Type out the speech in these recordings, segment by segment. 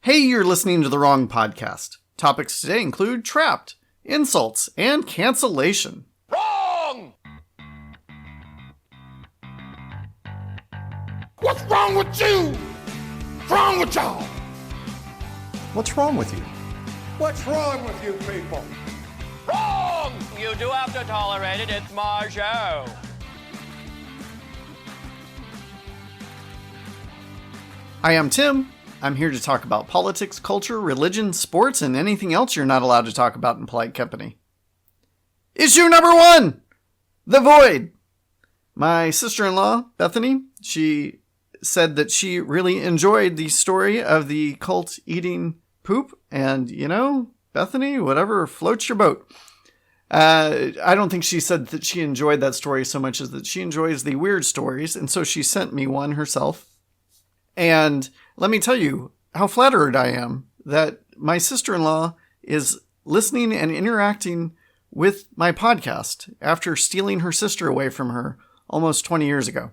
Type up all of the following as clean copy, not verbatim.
Hey, you're listening to the wrong podcast. Topics today include trapped, insults, and cancellation. Wrong! What's wrong with you? What's wrong with y'all? What's wrong with you? What's wrong with you people? Wrong! You do have to tolerate it. It's my show. Hi, I'm Tim. I'm here to talk about politics, culture, religion, sports, and anything else you're not allowed to talk about in polite company. Issue number 1! The Void. My sister-in-law, Bethany, she said that she really enjoyed the story of the cult eating poop. And, you know, Bethany, whatever floats your boat. I don't think she said that she enjoyed that story so much as that she enjoys the weird stories. And so she sent me one herself. And let me tell you how flattered I am that my sister-in-law is listening and interacting with my podcast after stealing her sister away from her almost 20 years ago.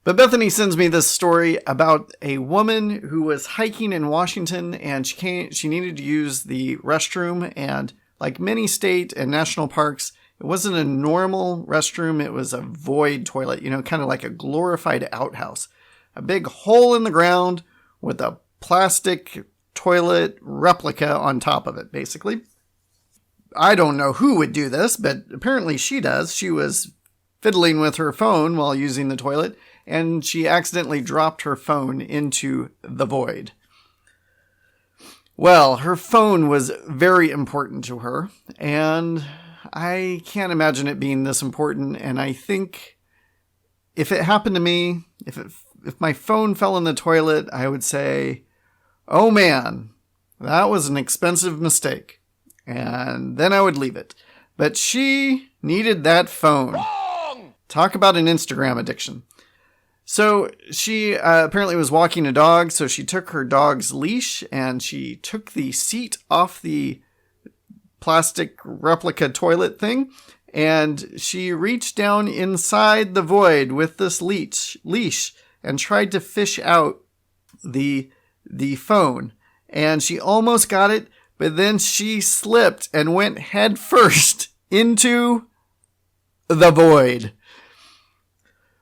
But Bethany sends me this story about a woman who was hiking in Washington and she needed to use the restroom, and like many state and national parks, it wasn't a normal restroom, it was a void toilet, kind of like a glorified outhouse. A big hole in the ground with a plastic toilet replica on top of it, basically. I don't know who would do this, but apparently she does. She was fiddling with her phone while using the toilet, and she accidentally dropped her phone into the void. Well, her phone was very important to her, and I can't imagine it being this important, and I think if it happened to me, if my phone fell in the toilet, I would say, oh man, that was an expensive mistake. And then I would leave it. But she needed that phone. Wrong! Talk about an Instagram addiction. So she apparently was walking a dog, so she took her dog's leash and she took the seat off the plastic replica toilet thing, and she reached down inside the void with this leash and tried to fish out the phone. And she almost got it, but then she slipped and went head first into the void.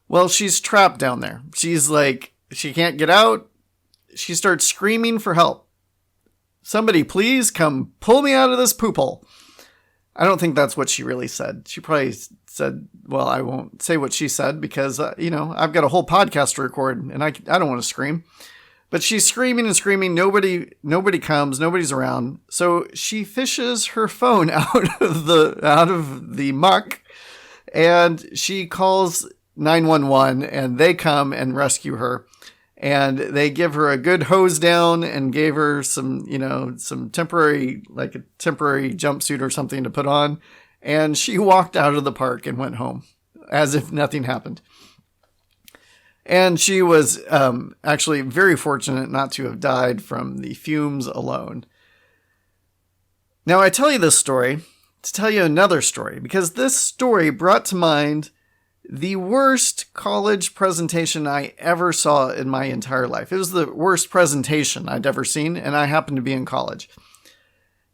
Well, she's trapped down there. She's like, she can't get out. She starts screaming for help. Somebody please come pull me out of this poop hole. I don't think that's what she really said. She probably said, well, I won't say what she said because, I've got a whole podcast to record and I don't want to scream. But she's screaming and screaming. Nobody comes. Nobody's around. So she fishes her phone out of the muck, and she calls 911, and they come and rescue her. And they give her a good hose down and gave her some temporary, like a temporary jumpsuit or something to put on. And she walked out of the park and went home as if nothing happened. And she was actually very fortunate not to have died from the fumes alone. Now, I tell you this story to tell you another story, because this story brought to mind the worst college presentation I ever saw in my entire life. It was the worst presentation I'd ever seen, and I happened to be in college.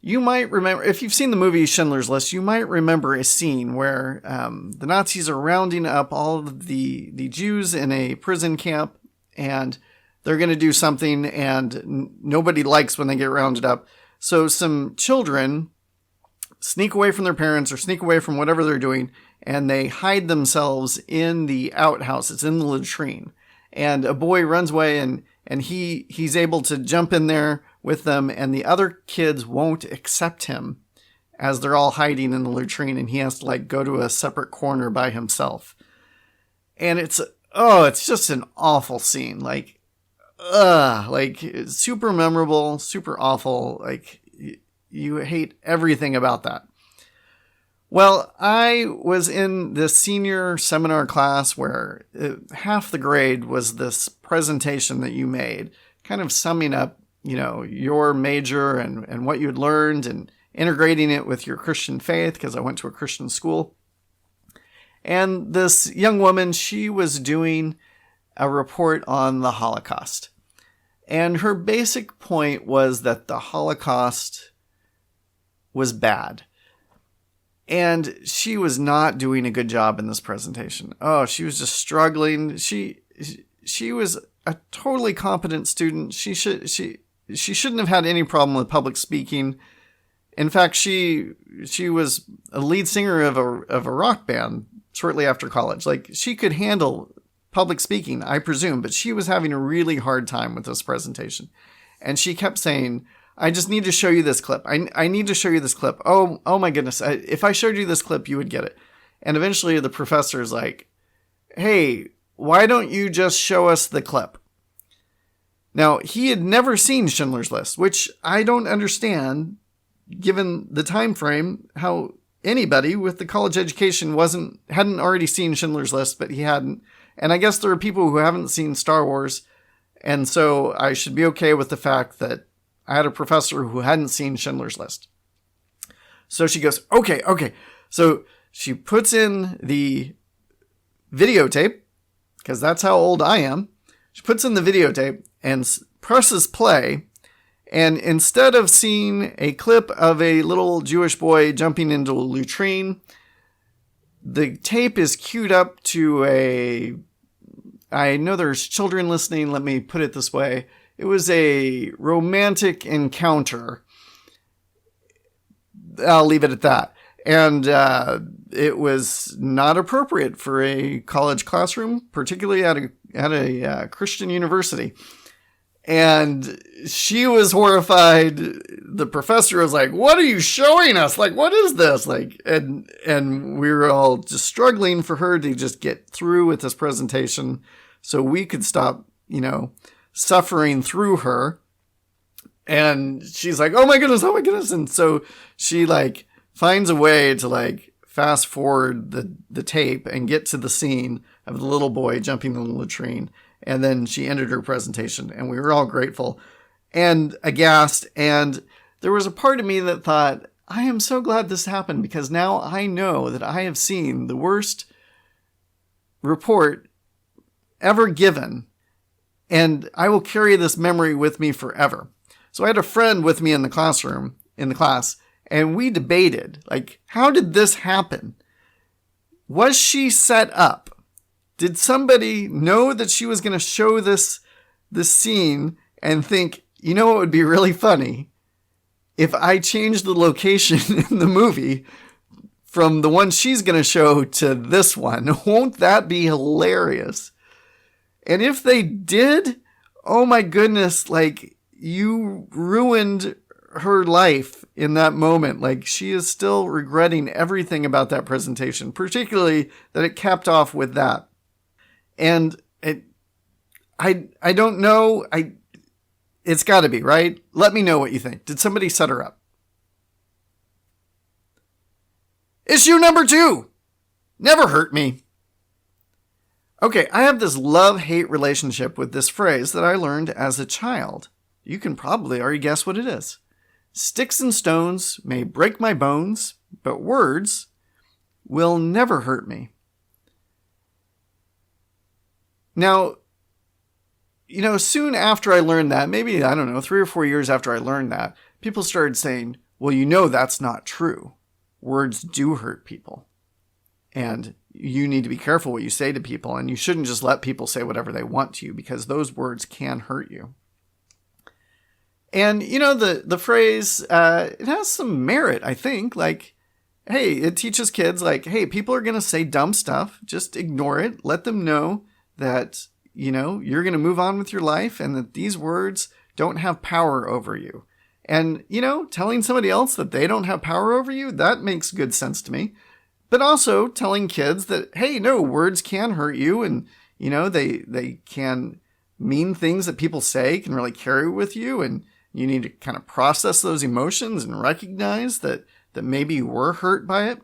You might remember, if you've seen the movie Schindler's List, you might remember a scene where the Nazis are rounding up all of the Jews in a prison camp, and they're going to do something, and nobody likes when they get rounded up. So some children sneak away from their parents or sneak away from whatever they're doing, and they hide themselves in the outhouse. It's in the latrine. And a boy runs away, and he's able to jump in there with them, and the other kids won't accept him as they're all hiding in the latrine, and he has to go to a separate corner by himself. And it's just an awful scene. Super memorable, super awful. You hate everything about that. Well, I was in this senior seminar class where half the grade was this presentation that you made, kind of summing up, your major and what you'd learned and integrating it with your Christian faith, because I went to a Christian school. And this young woman, she was doing a report on the Holocaust. And her basic point was that the Holocaust was bad. And she was not doing a good job in this presentation. Oh, she was just struggling. She was a totally competent student. She shouldn't have had any problem with public speaking. In fact, she was a lead singer of a rock band shortly after college. Like, she could handle public speaking, I presume, but she was having a really hard time with this presentation. And she kept saying, I just need to show you this clip. I need to show you this clip. Oh my goodness. If I showed you this clip, you would get it. And eventually the professor's like, hey, why don't you just show us the clip? Now, he had never seen Schindler's List, which I don't understand, given the time frame, how anybody with the college education hadn't already seen Schindler's List, but he hadn't. And I guess there are people who haven't seen Star Wars, and so I should be okay with the fact that I had a professor who hadn't seen Schindler's List. So she goes, okay. So she puts in the videotape, because that's how old I am. She puts in the videotape and presses play. And instead of seeing a clip of a little Jewish boy jumping into a latrine, the tape is queued up to I know there's children listening, let me put it this way. It was a romantic encounter. I'll leave it at that. And it was not appropriate for a college classroom, particularly at a Christian university. And she was horrified. The professor was like, what are you showing us? Like, what is this? Like, and we were all just struggling for her to just get through with this presentation so we could stop, suffering through her. And she's like, oh my goodness. And so she finds a way to fast forward the tape and get to the scene of the little boy jumping in the latrine. And then she ended her presentation, and we were all grateful and aghast. And there was a part of me that thought, I am so glad this happened, because now I know that I have seen the worst report ever given, and I will carry this memory with me forever. So I had a friend with me in the class, and we debated, how did this happen? Was she set up? Did somebody know that she was going to show this scene and think, it would be really funny if I changed the location in the movie from the one she's going to show to this one? Won't that be hilarious? And if they did, oh my goodness, you ruined her life in that moment. She is still regretting everything about that presentation, particularly that it capped off with that. And I don't know. It's got to be, right? Let me know what you think. Did somebody set her up? Issue number 2. Never hurt me. Okay, I have this love-hate relationship with this phrase that I learned as a child. You can probably already guess what it is. Sticks and stones may break my bones, but words will never hurt me. Now, soon after I learned that, maybe, 3 or 4 years after I learned that, people started saying, well, that's not true. Words do hurt people. And you need to be careful what you say to people, and you shouldn't just let people say whatever they want to you, because those words can hurt you. And, the phrase, it has some merit, I think. Hey, it teaches kids, hey, people are going to say dumb stuff. Just ignore it. Let them know that, you're going to move on with your life, and that these words don't have power over you. And, telling somebody else that they don't have power over you, that makes good sense to me. But also telling kids that, hey, no, words can hurt you, and, they can mean things that people say can really carry with you, and you need to kind of process those emotions and recognize that maybe you were hurt by it.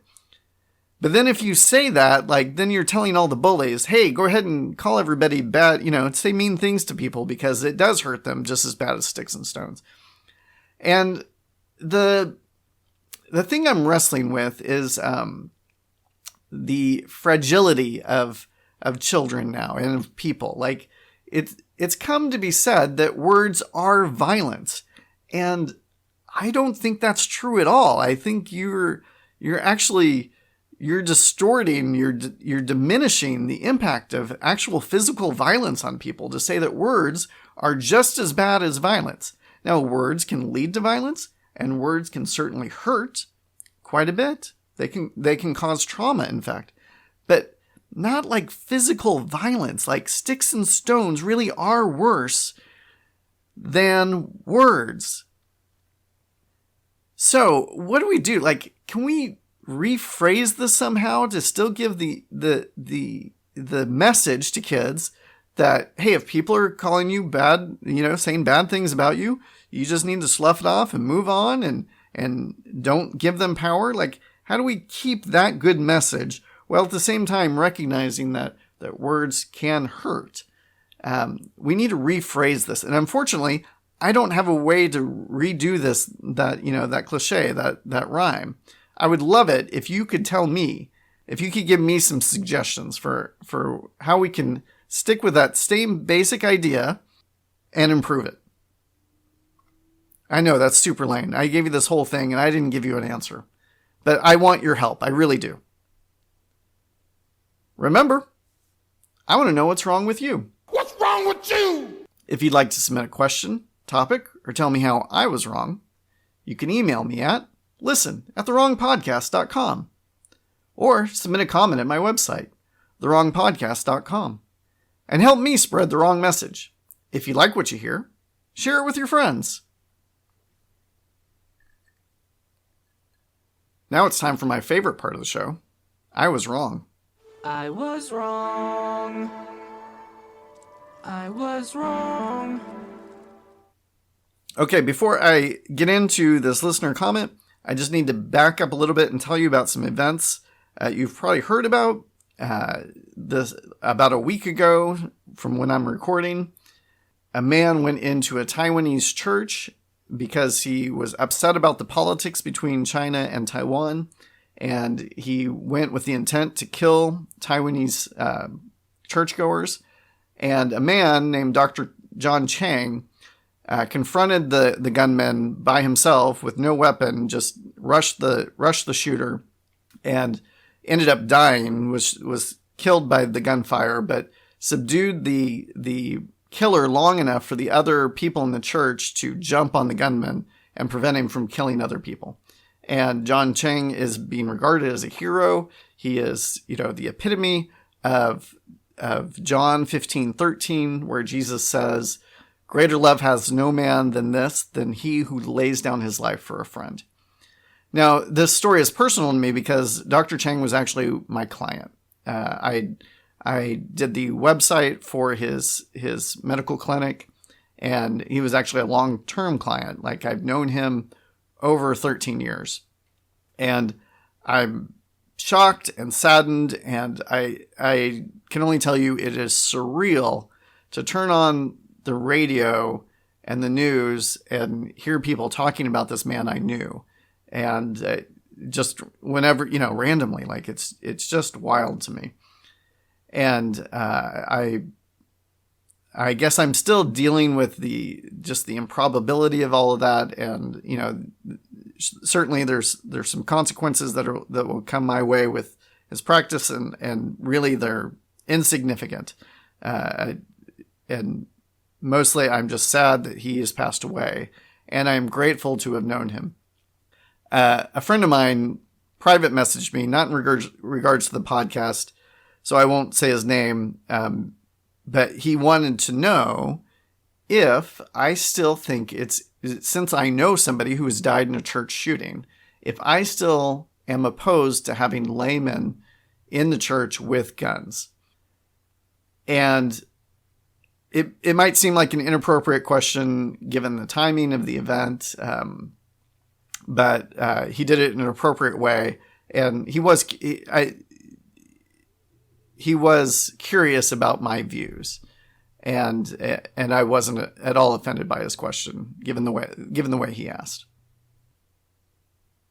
But then if you say that, then you're telling all the bullies, hey, go ahead and call everybody bad, say mean things to people, because it does hurt them just as bad as sticks and stones. And the thing I'm wrestling with is the fragility of children now and of people. it's come to be said that words are violence. And I don't think that's true at all. I think you're distorting, you're diminishing the impact of actual physical violence on people to say that words are just as bad as violence. Now, words can lead to violence, and words can certainly hurt quite a bit. They can cause trauma, in fact, but not like physical violence. Like sticks and stones really are worse than words. So what do we do? Like, can we rephrase this somehow to still give the message to kids that, hey, if people are calling you bad, saying bad things about you, you just need to slough it off and move on and don't give them power? Like, how do we keep that good message while at the same time recognizing that words can hurt? We need to rephrase this. And unfortunately, I don't have a way to redo that cliche, that rhyme. I would love it if you could tell me, if you could give me some suggestions for how we can stick with that same basic idea and improve it. I know that's super lame. I gave you this whole thing and I didn't give you an answer, but I want your help. I really do. Remember, I want to know what's wrong with you. What's wrong with you? If you'd like to submit a question, topic, or tell me how I was wrong, you can email me at listen@therewrongpodcast.com or submit a comment at my website, therewrongpodcast.com, and help me spread the wrong message. If you like what you hear, share it with your friends. Now it's time for my favorite part of the show. I was wrong. I was wrong. I was wrong. Okay, before I get into this listener comment, I just need to back up a little bit and tell you about some events you've probably heard about. This about a week ago from when I'm recording, a man went into a Taiwanese church because he was upset about the politics between China and Taiwan, and he went with the intent to kill Taiwanese churchgoers. And a man named Dr. John Chang confronted the gunman by himself with no weapon, just rushed the shooter, and ended up dying. Was killed by the gunfire, but subdued the killer long enough for the other people in the church to jump on the gunman and prevent him from killing other people. And John Chang is being regarded as a hero. He is, the epitome of John 15:13, where Jesus says, "Greater love has no man than he who lays down his life for a friend." Now, this story is personal to me because Dr. Chang was actually my client. I did the website for his medical clinic, and he was actually a long-term client. Like, I've known him over 13 years. And I'm shocked and saddened, and I can only tell you it is surreal to turn on the radio and the news and hear people talking about this man I knew. And just whenever, randomly, like it's just wild to me. And I guess I'm still dealing with the improbability of all of that, and certainly there's some consequences that will come my way with his practice, and really they're insignificant, and mostly I'm just sad that he has passed away, and I'm grateful to have known him. A friend of mine private messaged me, not in regards to the podcast, so I won't say his name, but he wanted to know if I still think since I know somebody who has died in a church shooting, if I still am opposed to having laymen in the church with guns. And it might seem like an inappropriate question given the timing of the event, but he did it in an appropriate way, and he was curious about my views, and I wasn't at all offended by his question, given the way he asked.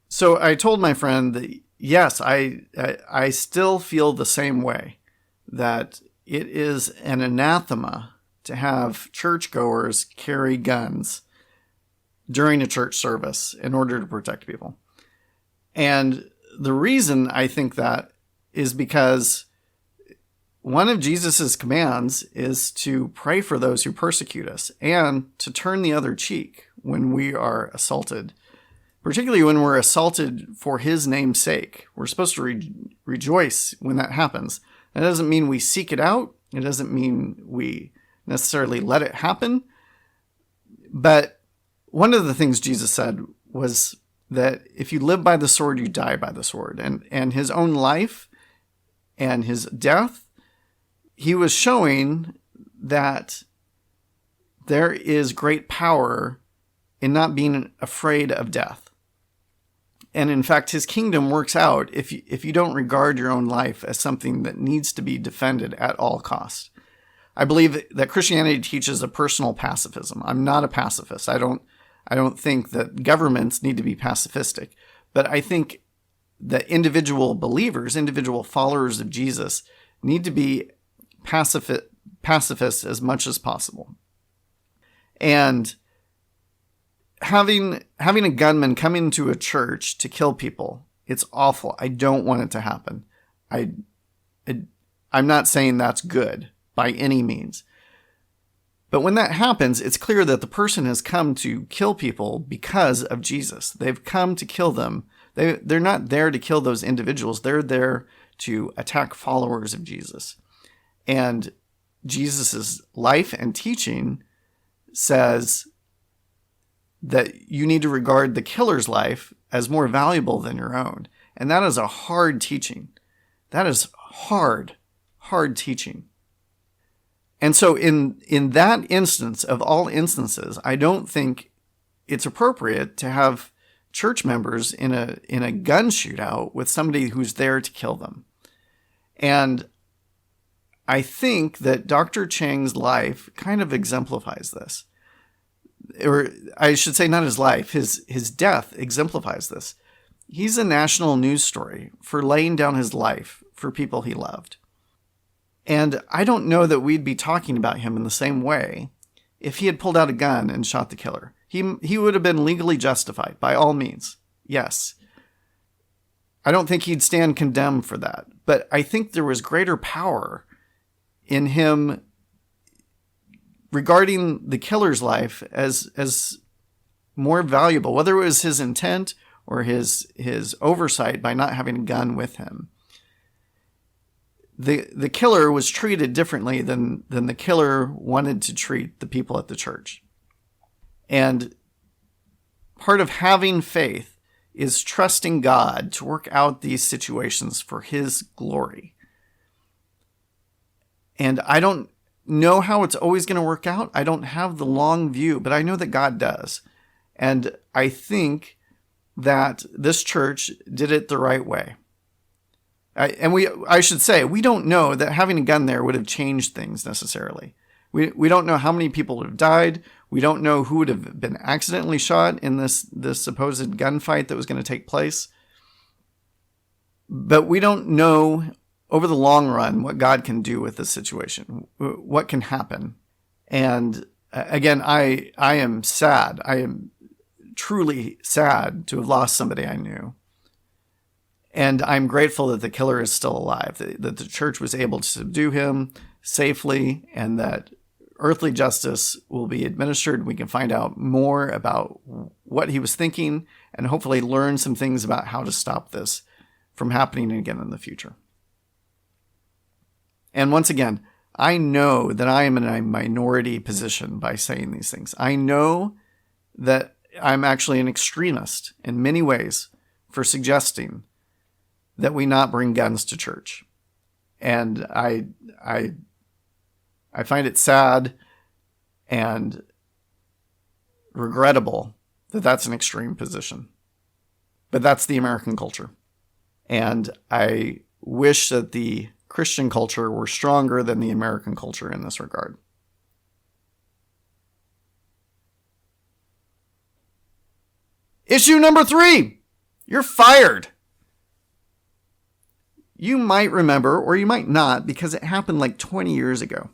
So I told my friend that yes, I still feel the same way, that it is an anathema to have churchgoers carry guns during a church service in order to protect people. And the reason I think that is because one of Jesus's commands is to pray for those who persecute us and to turn the other cheek when we are assaulted, particularly when we're assaulted for his name's sake. We're supposed to rejoice when that happens. That doesn't mean we seek it out. It doesn't mean we necessarily let it happen. But one of the things Jesus said was that if you live by the sword, you die by the sword. And his own life and his death, he was showing that there is great power in not being afraid of death. And in fact, his kingdom works out if you don't regard your own life as something that needs to be defended at all costs. I believe that Christianity teaches a personal pacifism. I'm not a pacifist. I don't think that governments need to be pacifistic, but I think that individual believers, individual followers of Jesus, need to be pacifists as much as possible. And having a gunman come into a church to kill people, it's awful. I don't want it to happen. I'm not saying that's good by any means. But when that happens, it's clear that the person has come to kill people because of Jesus. They've come to kill them. They're not there to kill those individuals. They're there to attack followers of Jesus. And Jesus' life and teaching says that you need to regard the killer's life as more valuable than your own. And that is a hard teaching. That is hard teaching. And so in that instance, of all instances, I don't think it's appropriate to have church members in a gun shootout with somebody who's there to kill them. And I think that Dr. Chang's life kind of exemplifies this. Or I should say not his life, his death exemplifies this. He's a national news story for laying down his life for people he loved. And I don't know that we'd be talking about him in the same way if he had pulled out a gun and shot the killer. He would have been legally justified, by all means. Yes. I don't think he'd stand condemned for that. But I think there was greater power in him regarding the killer's life as more valuable, whether it was his intent or his oversight by not having a gun with him. The killer was treated differently than the killer wanted to treat the people at the church. And part of having faith is trusting God to work out these situations for his glory. And I don't know how it's always going to work out. I don't have the long view, but I know that God does. And I think that this church did it the right way. I should say, we don't know that having a gun there would have changed things necessarily. We don't know how many people would have died. We don't know who would have been accidentally shot in this supposed gunfight that was going to take place. But we don't know over the long run what God can do with this situation, what can happen. And again, I am sad. I am truly sad to have lost somebody I knew. And I'm grateful that the killer is still alive, that the church was able to subdue him safely, and that earthly justice will be administered. We can find out more about what he was thinking and hopefully learn some things about how to stop this from happening again in the future. And once again, I know that I am in a minority position by saying these things. I know that I'm actually an extremist in many ways for suggesting that we not bring guns to church. And I find it sad and regrettable that that's an extreme position. But that's the American culture. And I wish that the Christian culture were stronger than the American culture in this regard. Issue number 3. You're fired. You might remember, or you might not, because it happened like 20 years ago.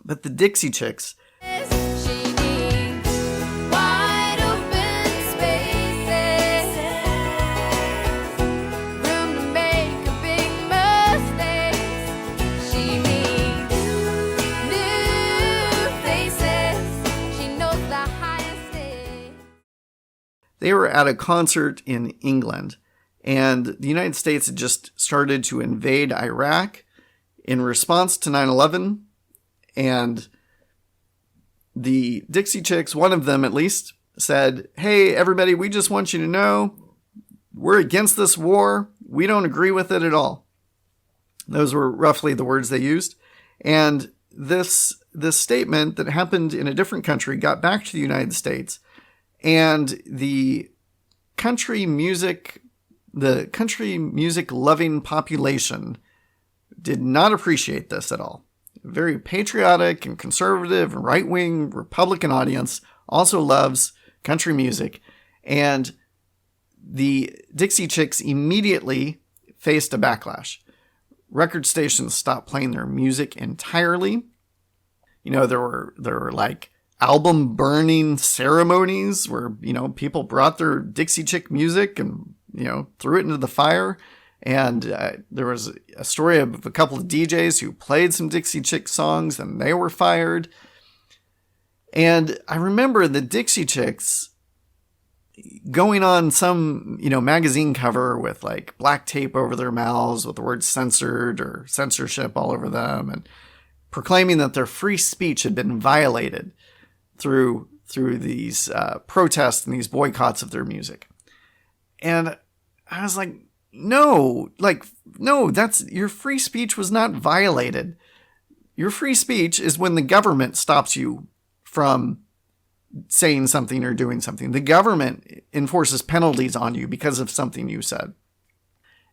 But the Dixie Chicks, She needs wide open spaces, room to make a big mistakes. She needs new faces. She knows the highest stakes. they were at a concert in England, and the United States had just started to invade Iraq in response to 9/11, and the Dixie Chicks, one of them at least, said, "Hey, everybody, we just want you to know we're against this war. We don't agree with it at all." Those were roughly the words they used. And this statement that happened in a different country got back to the United States, and the country music loving population did not appreciate this at all. Very patriotic and conservative and right-wing Republican audience also loves country music, and the Dixie Chicks immediately faced a backlash. Record stations stopped playing their music entirely. You know, there were like album burning ceremonies where, you know, people brought their Dixie Chick music and, you know, threw it into the fire. And there was a story of a couple of DJs who played some Dixie Chick songs and they were fired. And I remember the Dixie Chicks going on some, you know, magazine cover with like black tape over their mouths with the word censored or censorship all over them, and proclaiming that their free speech had been violated through these protests and these boycotts of their music. And I was like, no, that's, your free speech was not violated. Your free speech is when the government stops you from saying something or doing something. The government enforces penalties on you because of something you said.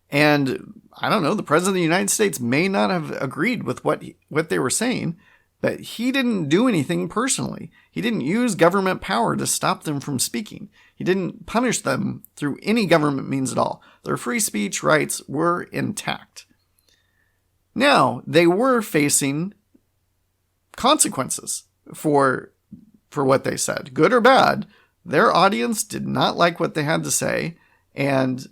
And I don't know, the President of the United States may not have agreed with what they were saying, but he didn't do anything personally. He didn't use government power to stop them from speaking. He didn't punish them through any government means at all. Their free speech rights were intact. Now, they were facing consequences for what they said, good or bad. Their audience did not like what they had to say and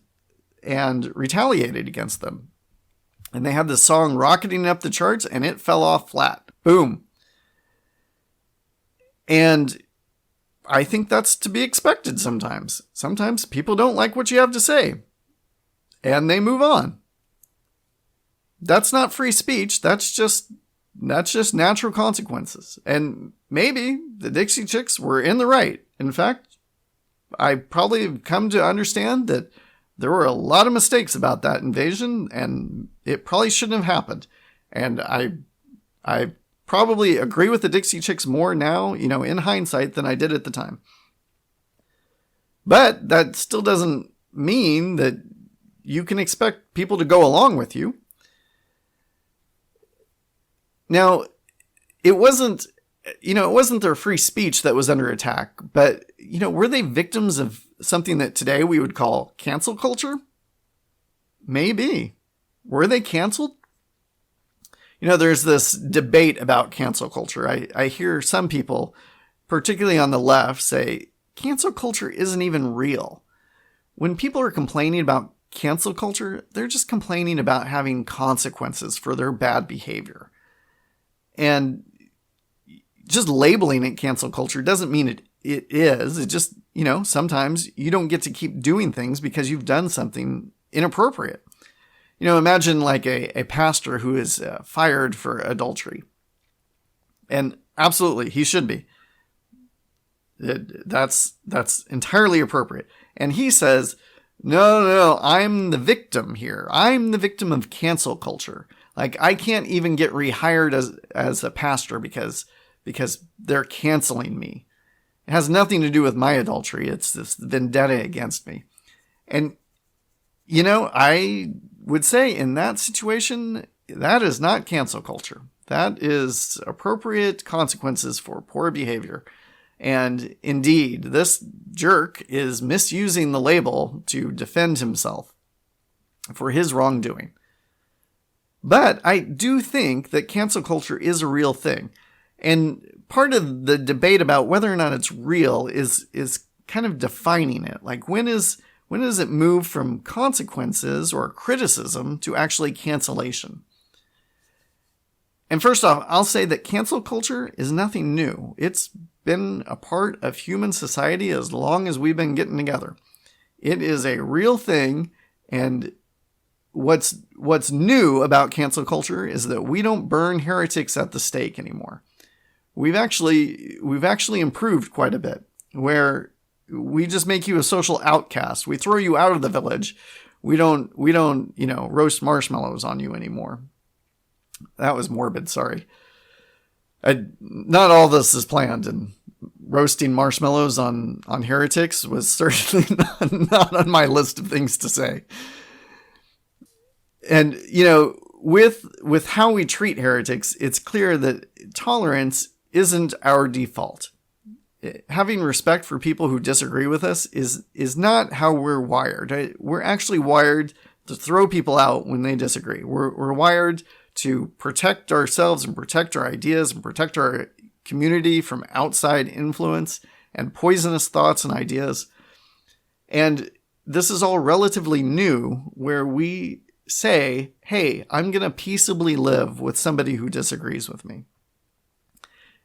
retaliated against them. And they had this song rocketing up the charts and it fell off flat. Boom. And I think that's to be expected sometimes. Sometimes people don't like what you have to say and they move on. That's not free speech. That's just natural consequences. And maybe the Dixie Chicks were in the right. In fact, I probably have come to understand that there were a lot of mistakes about that invasion and it probably shouldn't have happened. And I probably agree with the Dixie Chicks more now, you know, in hindsight than I did at the time. But that still doesn't mean that you can expect people to go along with you. Now, it wasn't their free speech that was under attack, but, you know, were they victims of something that today we would call cancel culture? Maybe. Were they canceled? You know, there's this debate about cancel culture. I hear some people, particularly on the left, say cancel culture isn't even real. When people are complaining about cancel culture, they're just complaining about having consequences for their bad behavior. And just labeling it cancel culture doesn't mean it is. It just, you know, sometimes you don't get to keep doing things because you've done something inappropriate. You know, imagine like a pastor who is fired for adultery. And absolutely, he should be. That's entirely appropriate. And he says, no, I'm the victim here. I'm the victim of cancel culture. Like, I can't even get rehired as a pastor because they're canceling me. It has nothing to do with my adultery. It's this vendetta against me. And, you know, I would say in that situation, that is not cancel culture. That is appropriate consequences for poor behavior. And indeed, this jerk is misusing the label to defend himself for his wrongdoing. But I do think that cancel culture is a real thing. And part of the debate about whether or not it's real is kind of defining it. Like, when does it move from consequences or criticism to actually cancellation? And first off, I'll say that cancel culture is nothing new. It's been a part of human society as long as we've been getting together. It is a real thing, and what's new about cancel culture is that we don't burn heretics at the stake anymore. We've actually improved quite a bit, where we just make you a social outcast. We throw you out of the village. We don't roast marshmallows on you anymore. That was morbid, sorry. Not all this is planned, and roasting marshmallows on heretics was certainly not on my list of things to say. And, with how we treat heretics, it's clear that tolerance isn't our default. Having respect for people who disagree with us is not how we're wired. We're actually wired to throw people out when they disagree. We're wired to protect ourselves and protect our ideas and protect our community from outside influence and poisonous thoughts and ideas. And this is all relatively new, where we say, hey, I'm going to peaceably live with somebody who disagrees with me.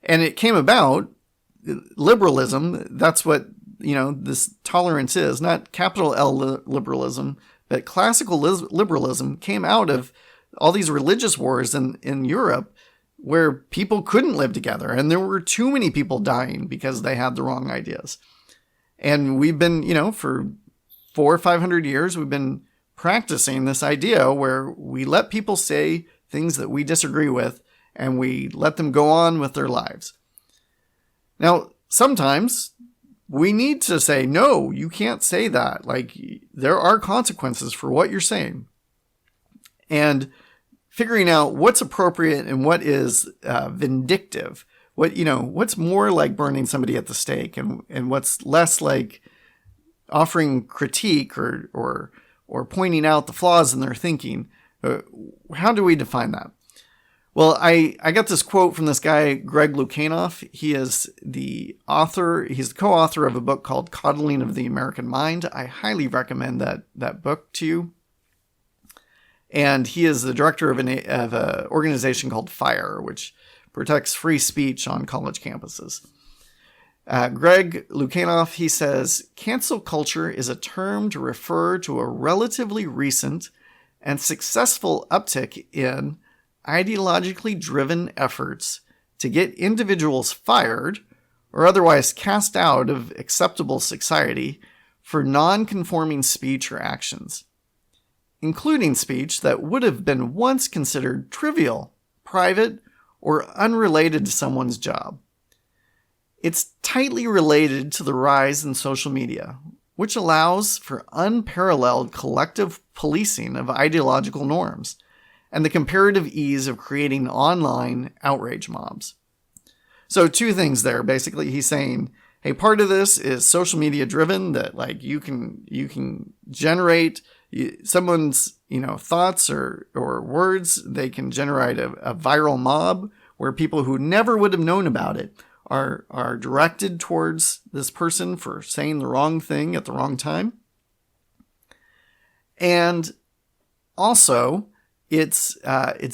And it came about, liberalism, that's what, this tolerance is, not capital L liberalism, but classical liberalism came out of all these religious wars in Europe, where people couldn't live together, and there were too many people dying because they had the wrong ideas. And we've been, for 400 or 500 years, we've been practicing this idea where we let people say things that we disagree with, and we let them go on with their lives. Now, sometimes we need to say, no, you can't say that. Like, there are consequences for what you're saying. And figuring out what's appropriate and what is vindictive, what's more like burning somebody at the stake, and what's less like offering critique or pointing out the flaws in their thinking. How do we define that? Well, I got this quote from this guy, Greg Lukianoff. He is the author. He's the co-author of a book called Coddling of the American Mind. I highly recommend that book to you. And he is the director of an organization called FIRE, which protects free speech on college campuses. Greg Lukianoff, he says, cancel culture is a term to refer to a relatively recent and successful uptick in ideologically driven efforts to get individuals fired or otherwise cast out of acceptable society for non-conforming speech or actions, including speech that would have been once considered trivial, private, or unrelated to someone's job. It's tightly related to the rise in social media, which allows for unparalleled collective policing of ideological norms and the comparative ease of creating online outrage mobs. So 2 things there. Basically, he's saying, hey, part of this is social media driven, that like you can generate someone's thoughts or words. They can generate a viral mob where people who never would have known about it are directed towards this person for saying the wrong thing at the wrong time. And also, it's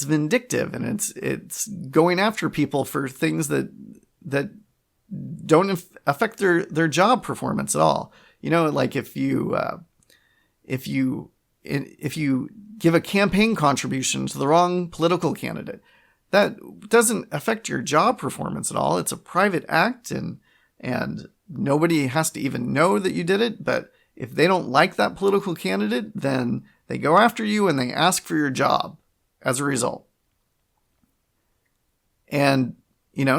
vindictive, and it's going after people for things that don't affect their job performance at all. Like if you give a campaign contribution to the wrong political candidate, that doesn't affect your job performance at all. It's a private act, and nobody has to even know that you did it. But if they don't like that political candidate, then they go after you and they ask for your job as a result. And,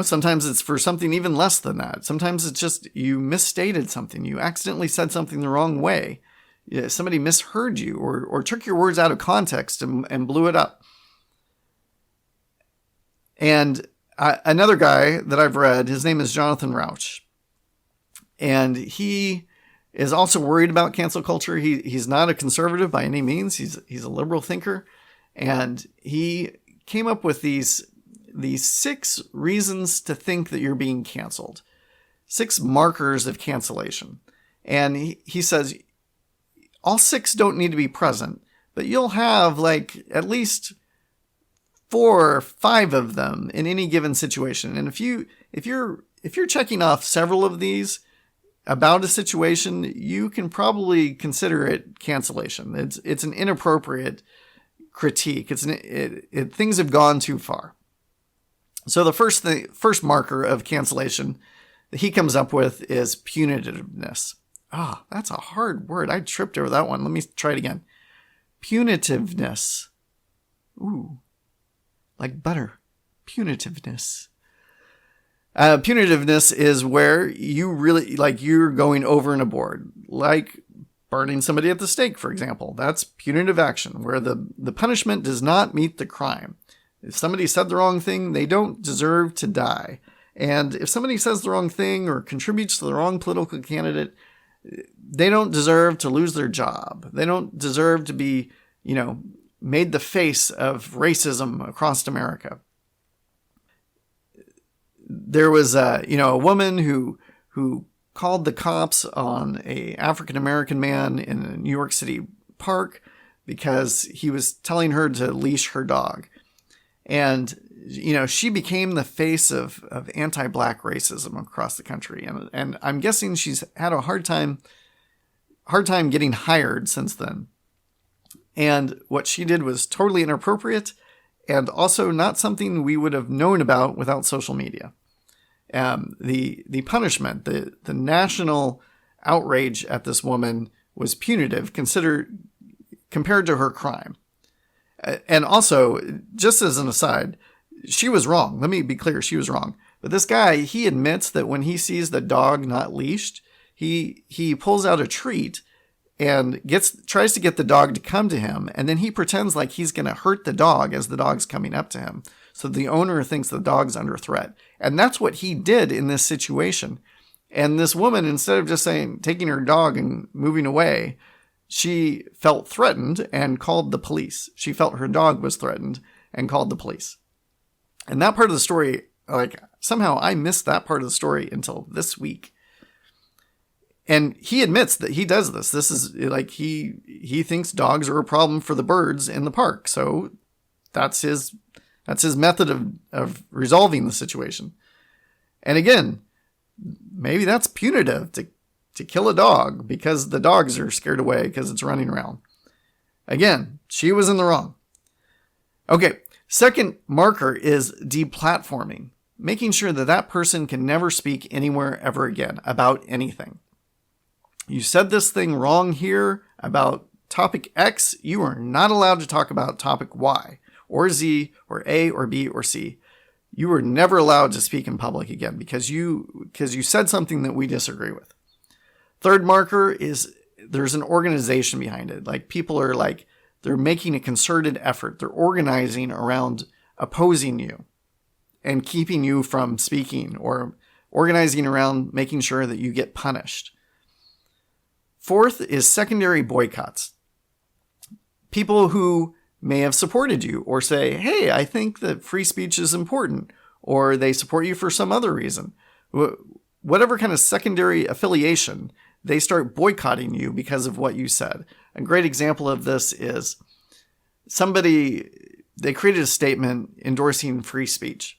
sometimes it's for something even less than that. Sometimes it's just you misstated something. You accidentally said something the wrong way. Somebody misheard you or took your words out of context and blew it up. And another guy that I've read, his name is Jonathan Rauch. And he is also worried about cancel culture. He's not a conservative by any means. He's a liberal thinker. And he came up with these the 6 reasons to think that you're being canceled. 6 markers of cancellation. And he says all 6 don't need to be present, but you'll have like at least 4 or 5 of them in any given situation. And if you're checking off several of these about a situation, you can probably consider it cancellation. It's an inappropriate critique. Things have gone too far. So the first marker of cancellation that he comes up with is punitiveness. That's a hard word. I tripped over that one. Let me try it again. Punitiveness. Ooh, like butter. Punitiveness. Punitiveness is where you really, like, you're going over and aboard, like burning somebody at the stake, for example. That's punitive action, where the punishment does not meet the crime. If somebody said the wrong thing, they don't deserve to die. And if somebody says the wrong thing or contributes to the wrong political candidate, they don't deserve to lose their job. They don't deserve to be, made the face of racism across America. There was a woman who called the cops on a African American man in a New York City park because he was telling her to leash her dog. And, she became the face of anti-black racism across the country. And I'm guessing she's had a hard time getting hired since then. And what she did was totally inappropriate and also not something we would have known about without social media. The punishment, the national outrage at this woman was punitive compared to her crime. And also, just as an aside, she was wrong. Let me be clear, she was wrong. But this guy, he admits that when he sees the dog not leashed, he pulls out a treat and tries to get the dog to come to him, and then he pretends like he's going to hurt the dog as the dog's coming up to him. So the owner thinks the dog's under threat. And that's what he did in this situation. And this woman, instead of just taking her dog and moving away, she felt threatened and called the police. She felt her dog was threatened and called the police. And that part of the story, somehow I missed that part of the story until this week. And he admits that he does this. This is he thinks dogs are a problem for the birds in the park. So that's his method of resolving the situation. And again, maybe that's punitive to kill a dog because the dogs are scared away because it's running around. Again, she was in the wrong. Okay, second marker is deplatforming, making sure that person can never speak anywhere ever again about anything. You said this thing wrong here about topic X, you are not allowed to talk about topic Y or Z or A or B or C. You are never allowed to speak in public again because you said something that we disagree with. Third marker is there's an organization behind it. Like people are they're making a concerted effort. They're organizing around opposing you and keeping you from speaking, or organizing around making sure that you get punished. Fourth is secondary boycotts. People who may have supported you or say, hey, I think that free speech is important, or they support you for some other reason. Whatever kind of secondary affiliation, they start boycotting you because of what you said. A great example of this is they created a statement endorsing free speech.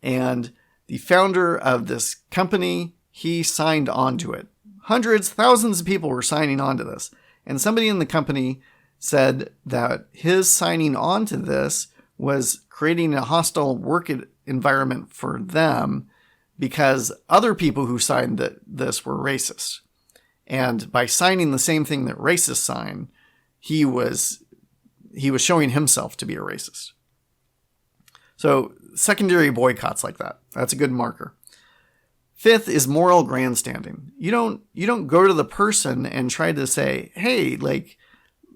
And the founder of this company, he signed on to it. Hundreds, thousands of people were signing on to this. And somebody in the company said that his signing on to this was creating a hostile work environment for them because other people who signed this were racist. And by signing the same thing that racists sign, he was showing himself to be a racist. So secondary boycotts like that, that's a good marker. Fifth is moral grandstanding. You don't go to the person and try to say, hey,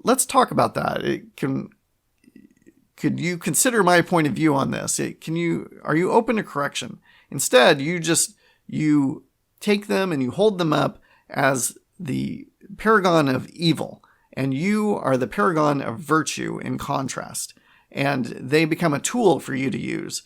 let's talk about that. Could you consider my point of view on this? Are you open to correction? Instead, you take them and you hold them up as the paragon of evil, and you are the paragon of virtue in contrast. and they become a tool for you to use.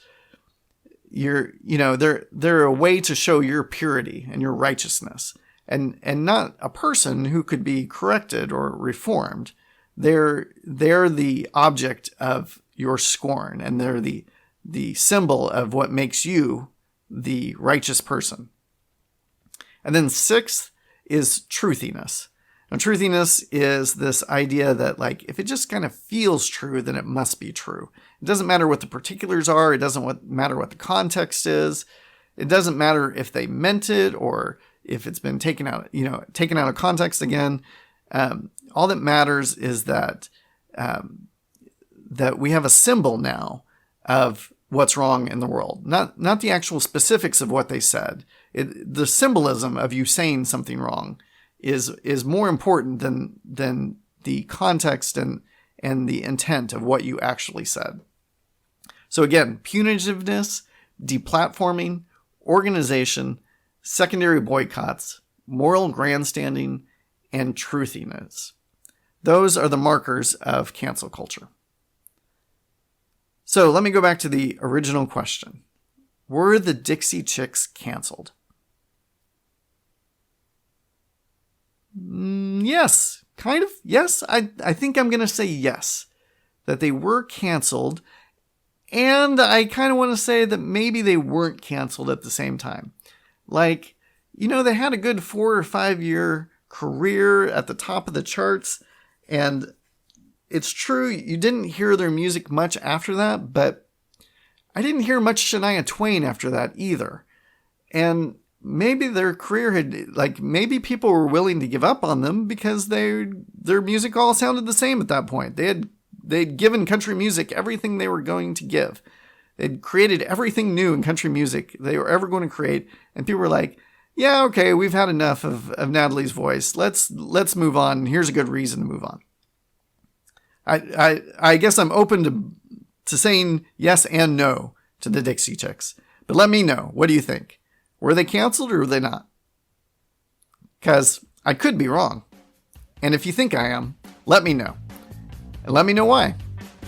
They're a way to show your purity and your righteousness, and not a person who could be corrected or reformed. They're the object of your scorn, and they're the symbol of what makes you the righteous person. And then sixth is truthiness. Now, truthiness is this idea that, like, if it just kind of feels true, then it must be true. It doesn't matter what the particulars are. It doesn't matter what the context is. It doesn't matter if they meant it or if it's been taken out of context again. All that matters is that that we have a symbol now of what's wrong in the world, not the actual specifics of what they said. The symbolism of you saying something wrong is more important than the context and the intent of what you actually said. So again, punitiveness, deplatforming, organization, secondary boycotts, moral grandstanding, and truthiness. Those are the markers of cancel culture. So let me go back to the original question. Were the Dixie Chicks canceled? Yes, kind of. Yes, I think I'm going to say yes, that they were canceled. And I kind of want to say that maybe they weren't canceled at the same time. Like, they had a good 4 or 5 year career at the top of the charts. And it's true, you didn't hear their music much after that, but I didn't hear much Shania Twain after that either. And maybe their career maybe people were willing to give up on them because their music all sounded the same at that point. They'd given country music everything they were going to give. They'd created everything new in country music they were ever going to create. And people were like, yeah, okay, we've had enough of Natalie's voice. Let's move on. Here's a good reason to move on. I guess I'm open to saying yes and no to the Dixie Chicks. But let me know. What do you think? Were they canceled or were they not? Because I could be wrong. And if you think I am, let me know. And let me know why.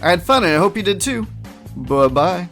I had fun and I hope you did too. Bye-bye.